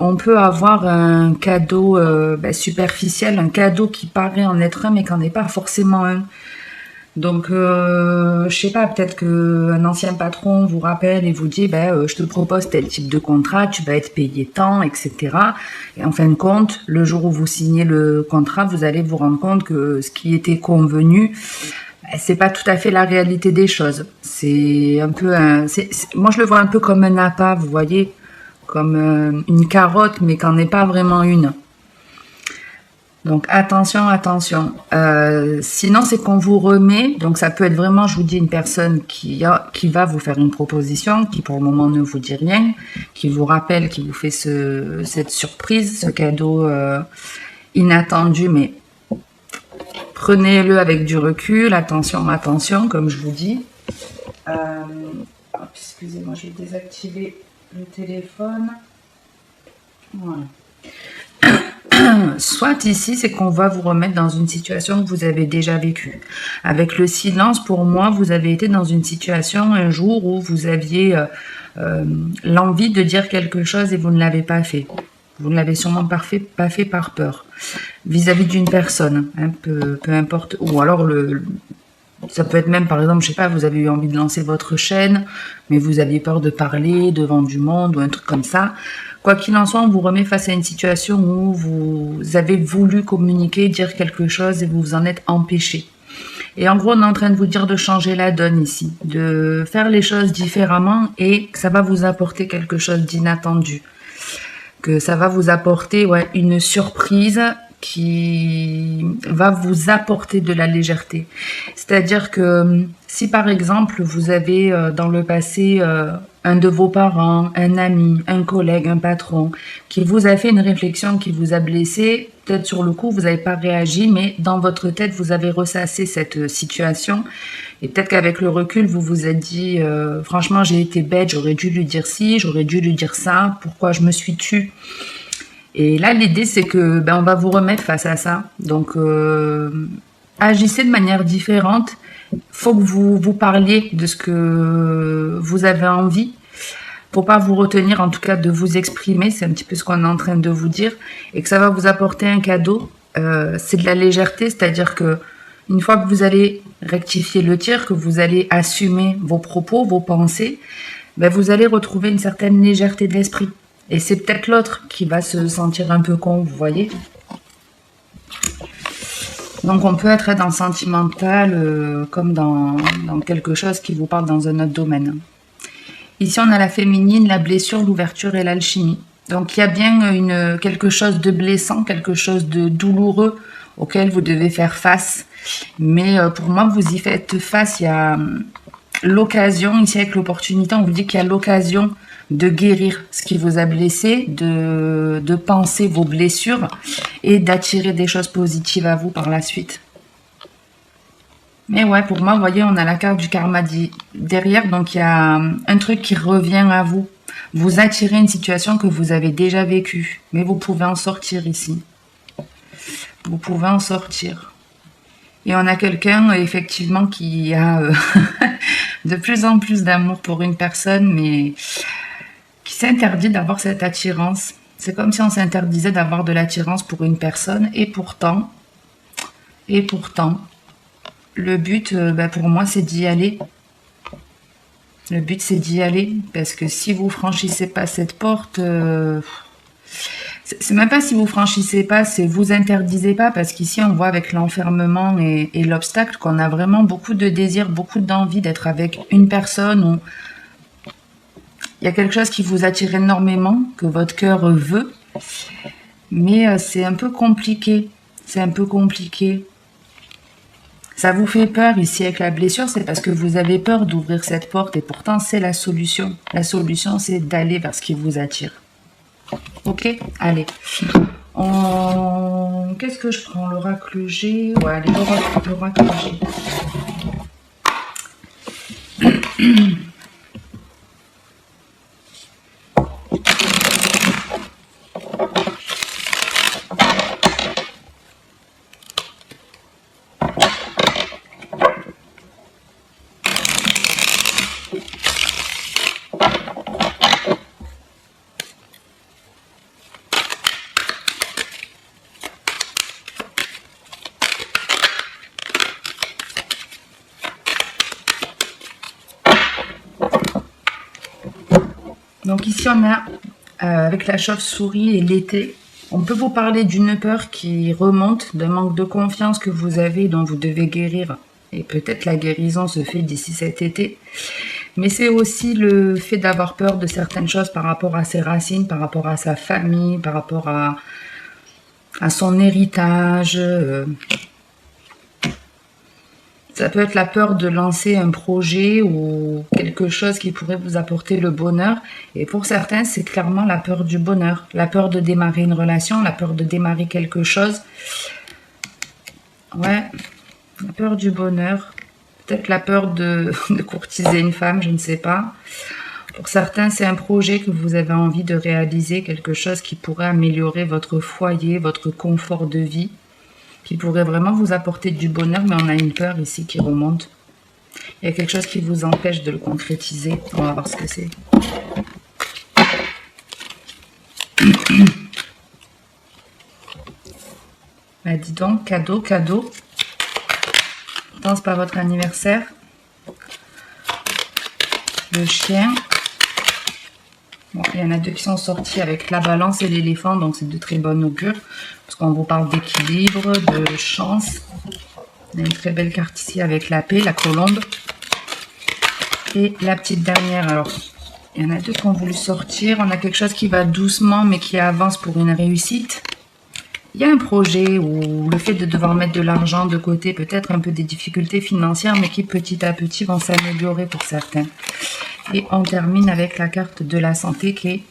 On peut avoir un cadeau superficiel, un cadeau qui paraît en être un, mais qui n'en est pas forcément un. Donc, je sais pas, peut-être qu'un ancien patron vous rappelle et vous dit, je te propose tel type de contrat, tu vas être payé tant, etc. Et en fin de compte, le jour où vous signez le contrat, vous allez vous rendre compte que ce qui était convenu, c'est pas tout à fait la réalité des choses. C'est un peu moi je le vois un peu comme un appât, vous voyez, comme une carotte, mais qu'en est pas vraiment une. Donc attention, attention. Sinon, c'est qu'on vous remet. Donc ça peut être vraiment, je vous dis, une personne qui va vous faire une proposition, qui pour le moment ne vous dit rien, qui vous rappelle, qui vous fait cette surprise, ce cadeau inattendu, mais prenez-le avec du recul. Attention, attention, comme je vous dis. Excusez-moi, je vais désactiver le téléphone. Voilà. Soit ici, c'est qu'on va vous remettre dans une situation que vous avez déjà vécue. Avec le silence, pour moi, vous avez été dans une situation un jour où vous aviez l'envie de dire quelque chose et vous ne l'avez pas fait. Vous ne l'avez sûrement pas fait par peur. Vis-à-vis d'une personne, hein, peu importe. Ou alors, ça peut être même, par exemple, je sais pas, vous avez eu envie de lancer votre chaîne, mais vous aviez peur de parler devant du monde ou un truc comme ça. Quoi qu'il en soit, on vous remet face à une situation où vous avez voulu communiquer, dire quelque chose et vous vous en êtes empêché. Et en gros, on est en train de vous dire de changer la donne ici, de faire les choses différemment et que ça va vous apporter quelque chose d'inattendu. Que ça va vous apporter une surprise qui va vous apporter de la légèreté. C'est-à-dire que si par exemple vous avez dans le passé un de vos parents, un ami, un collègue, un patron qui vous a fait une réflexion qui vous a blessé, peut-être sur le coup vous n'avez pas réagi, mais dans votre tête vous avez ressassé cette situation et peut-être qu'avec le recul vous vous êtes dit franchement j'ai été bête, j'aurais dû lui dire ci, j'aurais dû lui dire ça, pourquoi je me suis tue. Et là, l'idée, c'est que on va vous remettre face à ça. Donc, agissez de manière différente. Faut que vous parliez de ce que vous avez envie. Faut pas vous retenir, en tout cas, de vous exprimer. C'est un petit peu ce qu'on est en train de vous dire. Et que ça va vous apporter un cadeau. C'est de la légèreté, c'est-à-dire que une fois que vous allez rectifier le tir, que vous allez assumer vos propos, vos pensées, vous allez retrouver une certaine légèreté de l'esprit. Et c'est peut-être l'autre qui va se sentir un peu con, vous voyez. Donc on peut être dans le sentimental comme dans quelque chose qui vous parle dans un autre domaine. Ici on a la féminine, la blessure, l'ouverture et l'alchimie. Donc il y a bien quelque chose de blessant, quelque chose de douloureux auquel vous devez faire face. Mais pour moi, vous y faites face, il y a l'occasion, ici avec l'opportunité, on vous dit qu'il y a l'occasion de guérir ce qui vous a blessé, de penser vos blessures et d'attirer des choses positives à vous par la suite. Mais ouais, pour moi, vous voyez, on a la carte du karma derrière, donc il y a un truc qui revient à vous. Vous attirez une situation que vous avez déjà vécue, mais vous pouvez en sortir ici. Vous pouvez en sortir. Et on a quelqu'un, effectivement, qui a de plus en plus d'amour pour une personne, mais qui s'interdit d'avoir cette attirance. C'est comme si on s'interdisait d'avoir de l'attirance pour une personne, et pourtant, le but, pour moi, c'est d'y aller. Le but, c'est d'y aller, parce que si vous franchissez pas cette porte, c'est même pas si vous franchissez pas, c'est vous interdisez pas, parce qu'ici, on voit avec l'enfermement et l'obstacle qu'on a vraiment beaucoup de désir, beaucoup d'envie d'être avec une personne où il y a quelque chose qui vous attire énormément, que votre cœur veut, mais c'est un peu compliqué. C'est un peu compliqué. Ça vous fait peur ici avec la blessure, c'est parce que vous avez peur d'ouvrir cette porte et pourtant c'est la solution. La solution, c'est d'aller vers ce qui vous attire. Ok, allez. Qu'est-ce que je prends? L'oracle G. Ouais, allez, l'oracle G. Donc ici, on a, avec la chauve-souris et l'été, on peut vous parler d'une peur qui remonte, d'un manque de confiance que vous avez, dont vous devez guérir. Et peut-être la guérison se fait d'ici cet été. Mais c'est aussi le fait d'avoir peur de certaines choses par rapport à ses racines, par rapport à sa famille, par rapport à son héritage. Ça peut être la peur de lancer un projet ou quelque chose qui pourrait vous apporter le bonheur. Et pour certains, c'est clairement la peur du bonheur. La peur de démarrer une relation, la peur de démarrer quelque chose. Ouais, la peur du bonheur. Peut-être la peur de courtiser une femme, je ne sais pas. Pour certains, c'est un projet que vous avez envie de réaliser, quelque chose qui pourrait améliorer votre foyer, votre confort de vie, qui pourrait vraiment vous apporter du bonheur, mais on a une peur ici qui remonte. Il y a quelque chose qui vous empêche de le concrétiser. On va voir ce que c'est. Bah, dis donc, cadeau, cadeau. Pourtant, c'est pas votre anniversaire. Le chien. Bon, il y en a deux qui sont sortis avec la balance et l'éléphant, donc c'est de très bon augure. Parce qu'on vous parle d'équilibre, de chance. On a une très belle carte ici avec la paix, la colombe. Et la petite dernière, alors, il y en a deux qui ont voulu sortir. On a quelque chose qui va doucement, mais qui avance pour une réussite. Il y a un projet où le fait de devoir mettre de l'argent de côté, peut-être un peu des difficultés financières, mais qui petit à petit vont s'améliorer pour certains. Et on termine avec la carte de la santé qui est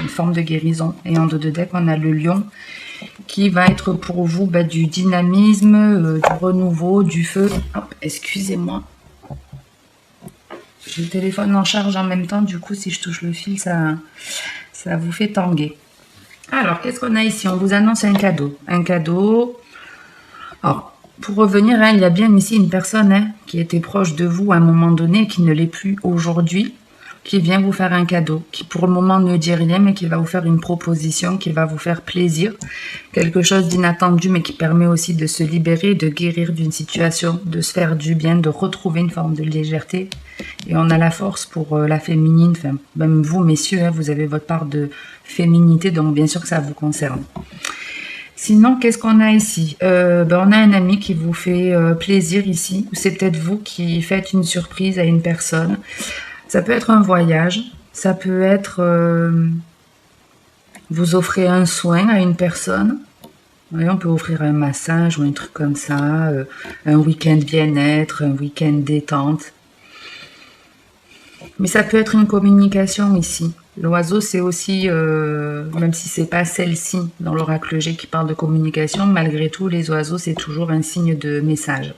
une forme de guérison. Et en dos de deck, on a le lion qui va être pour vous du dynamisme, du renouveau, du feu. Hop, excusez-moi. J'ai le téléphone en charge en même temps, du coup, si je touche le fil, ça vous fait tanguer. Alors, qu'est-ce qu'on a ici? On vous annonce un cadeau. Un cadeau. Alors, pour revenir, il y a bien ici une personne qui était proche de vous à un moment donné, qui ne l'est plus aujourd'hui, qui vient vous faire un cadeau, qui pour le moment ne dit rien, mais qui va vous faire une proposition, qui va vous faire plaisir. Quelque chose d'inattendu, mais qui permet aussi de se libérer, de guérir d'une situation, de se faire du bien, de retrouver une forme de légèreté. Et on a la force pour la féminine, enfin, même vous, messieurs, vous avez votre part de féminité, donc bien sûr que ça vous concerne. Sinon, qu'est-ce qu'on a ici? On a un ami qui vous fait plaisir ici, ou c'est peut-être vous qui faites une surprise à une personne. Ça peut être un voyage, ça peut être vous offrez un soin à une personne. Oui, on peut offrir un massage ou un truc comme ça, un week-end bien-être, un week-end détente. Mais ça peut être une communication ici. L'oiseau, c'est aussi, même si c'est pas celle-ci dans l'oracle G qui parle de communication, malgré tout, les oiseaux, c'est toujours un signe de message.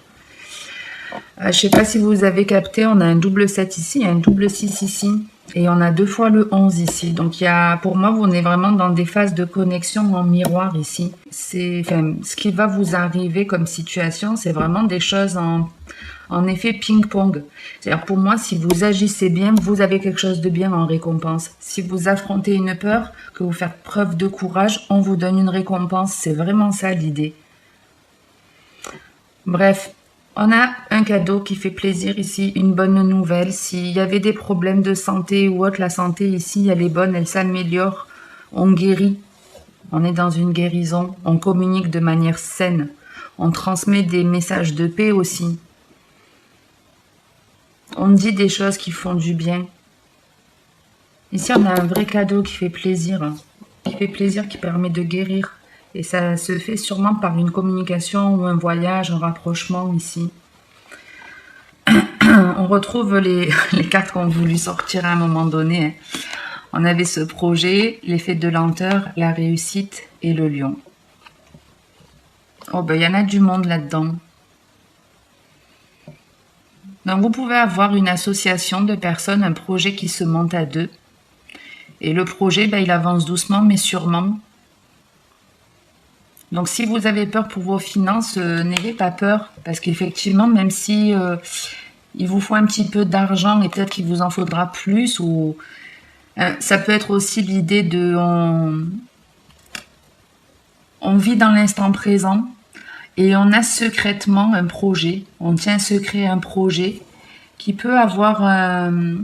Je ne sais pas si vous avez capté, on a un double 7 ici, un double 6 ici, et on a 2 fois le 11 ici. Donc, pour moi, on est vraiment dans des phases de connexion en miroir ici. Ce qui va vous arriver comme situation, c'est vraiment des choses en effet ping-pong. C'est-à-dire pour moi, si vous agissez bien, vous avez quelque chose de bien en récompense. Si vous affrontez une peur, que vous faites preuve de courage, on vous donne une récompense. C'est vraiment ça l'idée. Bref, on a un cadeau qui fait plaisir ici, une bonne nouvelle. S'il y avait des problèmes de santé ou autre, la santé ici, elle est bonne, elle s'améliore. On guérit. On est dans une guérison. On communique de manière saine. On transmet des messages de paix aussi. On dit des choses qui font du bien. Ici, on a un vrai cadeau qui fait plaisir. Qui permet de guérir. Et ça se fait sûrement par une communication ou un voyage, un rapprochement ici. On retrouve les cartes qu'on a voulu sortir à un moment donné. On avait ce projet, l'effet de lenteur, la réussite et le lion. Oh, il y en a du monde là-dedans. Donc, vous pouvez avoir une association de personnes, un projet qui se monte à deux. Et le projet, il avance doucement, mais sûrement. Donc, si vous avez peur pour vos finances, n'ayez pas peur. Parce qu'effectivement, même si il vous faut un petit peu d'argent et peut-être qu'il vous en faudra plus, ou ça peut être aussi l'idée de... On vit dans l'instant présent. Et on a secrètement un projet, on tient secret un projet qui peut avoir un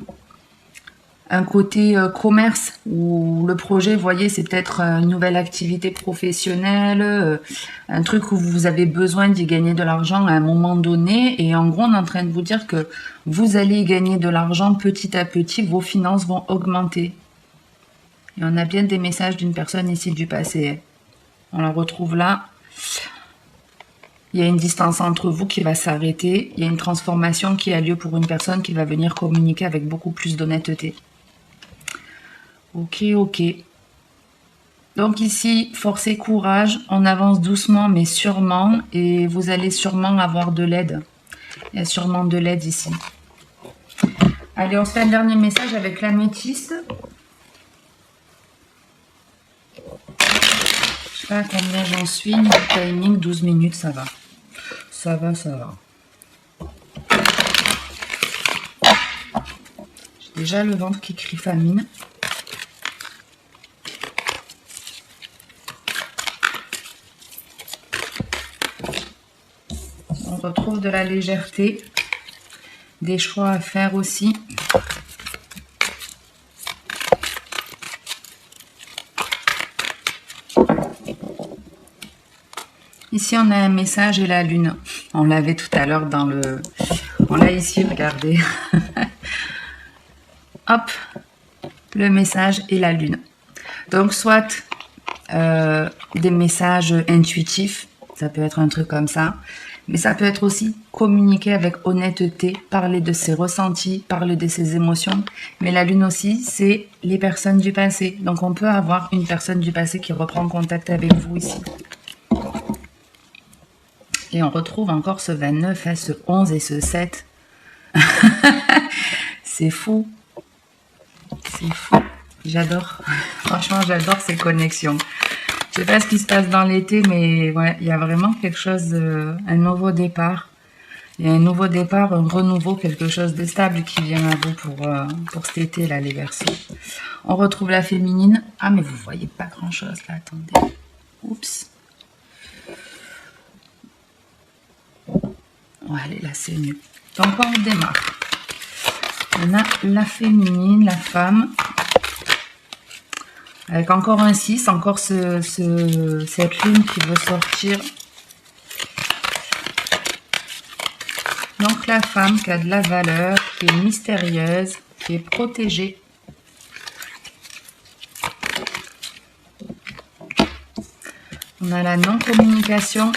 un côté commerce où le projet, vous voyez, c'est peut-être une nouvelle activité professionnelle, un truc où vous avez besoin d'y gagner de l'argent à un moment donné. Et en gros, on est en train de vous dire que vous allez y gagner de l'argent petit à petit, vos finances vont augmenter. Et on a bien des messages d'une personne ici du passé. On la retrouve là. Il y a une distance entre vous qui va s'arrêter. Il y a une transformation qui a lieu pour une personne qui va venir communiquer avec beaucoup plus d'honnêteté. Ok, ok. Donc ici, force et courage. On avance doucement mais sûrement. Et vous allez sûrement avoir de l'aide. Il y a sûrement de l'aide ici. Allez, on se fait un dernier message avec l'améthyste. Je sais pas combien j'en suis. Le timing, 12 minutes, ça va. Ça va, ça va. J'ai déjà le ventre qui crie famine. On retrouve de la légèreté. Des choix à faire aussi. Ici, on a un message et la lune. On l'avait tout à l'heure dans le... On l'a ici, regardez. Hop, le message et la lune. Donc, soit des messages intuitifs, ça peut être un truc comme ça, mais ça peut être aussi communiquer avec honnêteté, parler de ses ressentis, parler de ses émotions. Mais la lune aussi, c'est les personnes du passé. Donc, on peut avoir une personne du passé qui reprend contact avec vous ici. Et on retrouve encore ce 29, hein, ce 11 et ce 7. C'est fou. C'est fou. J'adore. Franchement, j'adore ces connexions. Je sais pas ce qui se passe dans l'été, mais ouais, il y a vraiment quelque chose, un nouveau départ. Il y a un nouveau départ, un renouveau, quelque chose de stable qui vient à vous pour cet été, là, les Verseaux. On retrouve la féminine. Ah, mais vous voyez pas grand-chose, là, attendez. Oups. Ouais, allez, là, c'est mieux. Donc, on redémarre. On a la féminine, la femme. Avec encore un 6, encore cette lune qui veut sortir. Donc, la femme qui a de la valeur, qui est mystérieuse, qui est protégée. On a la non-communication.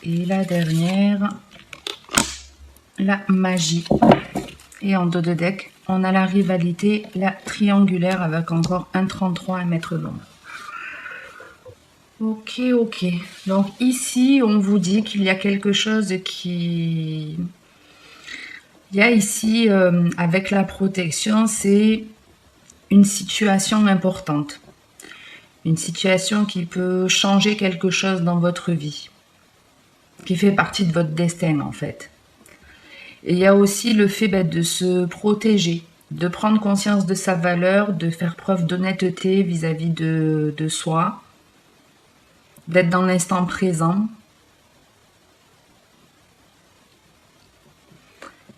Et la dernière, la magie. Et en dos de deck, on a la rivalité, la triangulaire avec encore un 33, un mètre long. Ok, ok. Donc ici, on vous dit qu'il y a quelque chose qui... Il y a ici, avec la protection, c'est une situation importante. Une situation qui peut changer quelque chose dans votre vie. Qui fait partie de votre destin en fait. Et il y a aussi le fait de se protéger, de prendre conscience de sa valeur, de faire preuve d'honnêteté vis-à-vis de soi, d'être dans l'instant présent.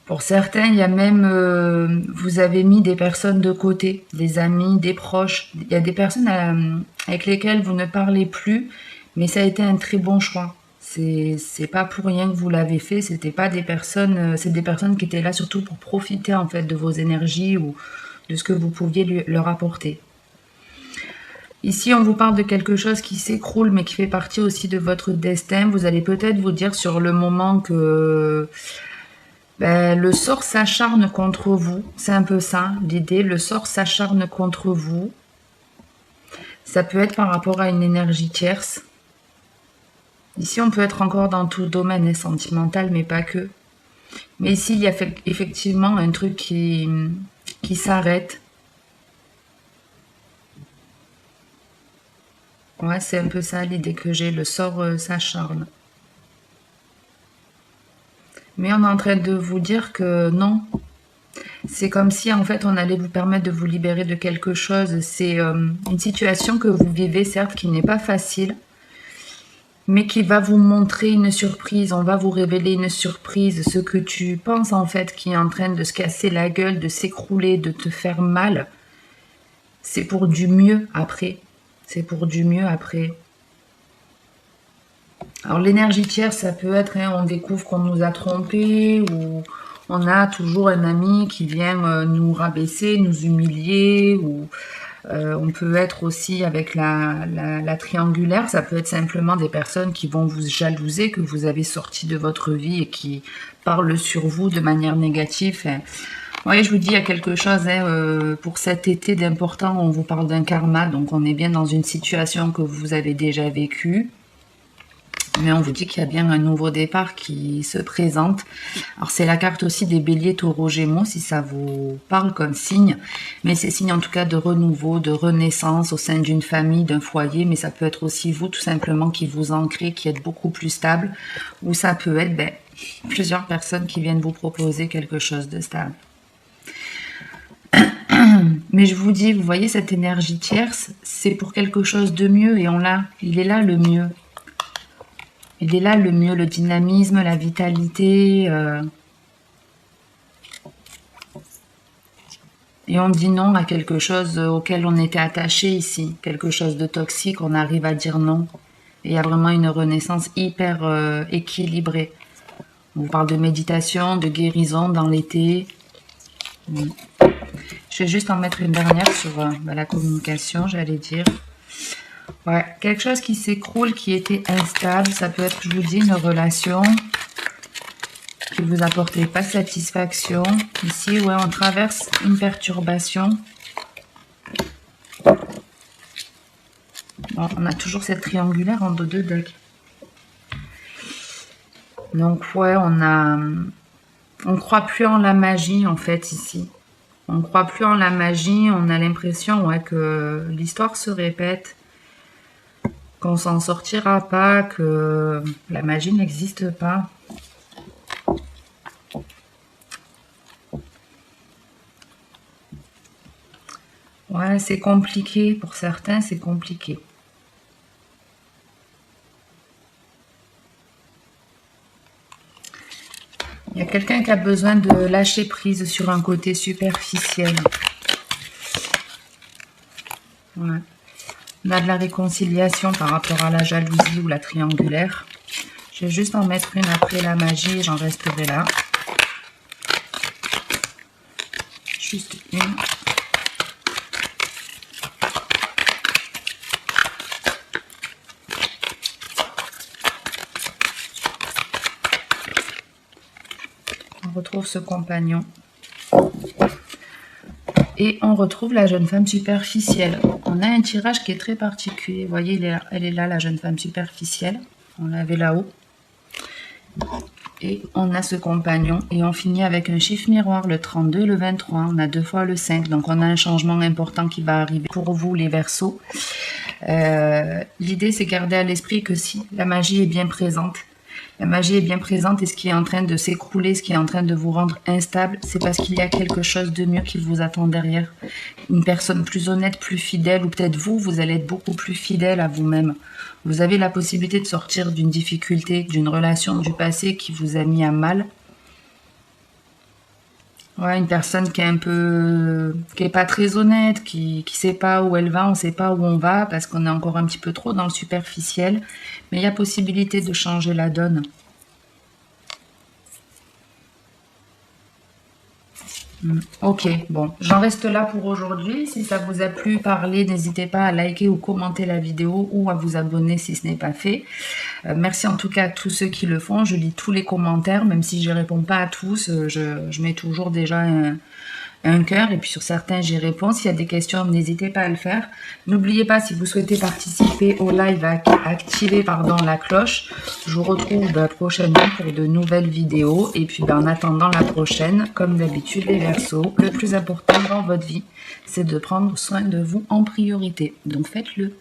Pour certains, il y a même, vous avez mis des personnes de côté, des amis, des proches. Il y a des personnes avec lesquelles vous ne parlez plus, mais ça a été un très bon choix. C'est pas pour rien que vous l'avez fait, c'était pas des personnes, c'est des personnes qui étaient là surtout pour profiter en fait de vos énergies ou de ce que vous pouviez leur apporter. Ici, on vous parle de quelque chose qui s'écroule mais qui fait partie aussi de votre destin. Vous allez peut-être vous dire sur le moment que le sort s'acharne contre vous. C'est un peu ça l'idée, le sort s'acharne contre vous. Ça peut être par rapport à une énergie tierce. Ici, on peut être encore dans tout domaine sentimental, mais pas que. Mais ici, il y a effectivement un truc qui s'arrête. Ouais, c'est un peu ça l'idée que j'ai. Le sort s'acharne. Mais on est en train de vous dire que non. C'est comme si, en fait, on allait vous permettre de vous libérer de quelque chose. C'est une situation que vous vivez, certes, qui n'est pas facile. mais qui va vous montrer une surprise. On va vous révéler une surprise. Ce que tu penses en fait qui est en train de se casser la gueule, de s'écrouler, de te faire mal, c'est pour du mieux après. C'est pour du mieux après. Alors l'énergie tierce, ça peut être, hein, on découvre qu'on nous a trompés, ou on a toujours un ami qui vient nous rabaisser, nous humilier, ou on peut être aussi avec la triangulaire, ça peut être simplement des personnes qui vont vous jalouser, que vous avez sorti de votre vie et qui parlent sur vous de manière négative. Hein. Oui, je vous dis, il y a quelque chose hein, pour cet été d'important, on vous parle d'un karma, donc on est bien dans une situation que vous avez déjà vécue. Mais on vous dit qu'il y a bien un nouveau départ qui se présente. Alors c'est la carte aussi des béliers, taureaux, gémeaux, si ça vous parle comme signe. Mais c'est signe en tout cas de renouveau, de renaissance au sein d'une famille, d'un foyer. Mais ça peut être aussi vous tout simplement qui vous ancrez, qui êtes beaucoup plus stable. Ou ça peut être plusieurs personnes qui viennent vous proposer quelque chose de stable. Mais je vous dis, vous voyez cette énergie tierce, c'est pour quelque chose de mieux et on l'a. Il est là le mieux. Il est là le mieux, le dynamisme, la vitalité. Et on dit non à quelque chose auquel on était attaché ici. Quelque chose de toxique, on arrive à dire non. Et il y a vraiment une renaissance hyper équilibrée. On vous parle de méditation, de guérison dans l'été. Je vais juste en mettre une dernière sur la communication, j'allais dire. Ouais, quelque chose qui s'écroule, qui était instable. Ça peut être, je vous dis, une relation qui vous apportait pas satisfaction. Ici, ouais, on traverse une perturbation. Bon, on a toujours cette triangulaire en deux decks. Donc, ouais, on croit plus en la magie, en fait, ici. On croit plus en la magie. On a l'impression, ouais, que l'histoire se répète. Qu'on s'en sortira pas, que la magie n'existe pas. Ouais, c'est compliqué. Pour certains, c'est compliqué. Il y a quelqu'un qui a besoin de lâcher prise sur un côté superficiel. Ouais. On a de la réconciliation par rapport à la jalousie ou la triangulaire. Je vais juste en mettre une après la magie et j'en resterai là. Juste une. On retrouve ce compagnon. Et on retrouve la jeune femme superficielle. On a un tirage qui est très particulier. Vous voyez, elle est là, la jeune femme superficielle. On l'avait là-haut. Et on a ce compagnon. Et on finit avec un chiffre miroir, le 32 et le 23. On a 2 fois le 5. Donc on a un changement important qui va arriver pour vous, les Verseaux. L'idée, c'est garder à l'esprit que si la magie est bien présente, la magie est bien présente et ce qui est en train de s'écrouler, ce qui est en train de vous rendre instable, c'est parce qu'il y a quelque chose de mieux qui vous attend derrière. Une personne plus honnête, plus fidèle, ou peut-être vous allez être beaucoup plus fidèle à vous-même. Vous avez la possibilité de sortir d'une difficulté, d'une relation du passé qui vous a mis à mal. Ouais, une personne qui est un peu, qui est pas très honnête, qui sait pas où elle va, on sait pas où on va, parce qu'on est encore un petit peu trop dans le superficiel. Mais il y a possibilité de changer la donne. Ok, bon, j'en reste là pour aujourd'hui. Si ça vous a plu, parlez, n'hésitez pas à liker ou commenter la vidéo ou à vous abonner si ce n'est pas fait. Merci en tout cas à tous ceux qui le font. Je lis tous les commentaires, même si je ne réponds pas à tous. Je mets toujours déjà un cœur et puis sur certains j'y réponds. S'il y a des questions, n'hésitez pas à le faire. N'oubliez pas, si vous souhaitez participer au live, à activer la cloche. Je vous retrouve prochainement pour de nouvelles vidéos. Et puis en attendant la prochaine, comme d'habitude les Verseaux, le plus important dans votre vie, c'est de prendre soin de vous en priorité. Donc faites-le.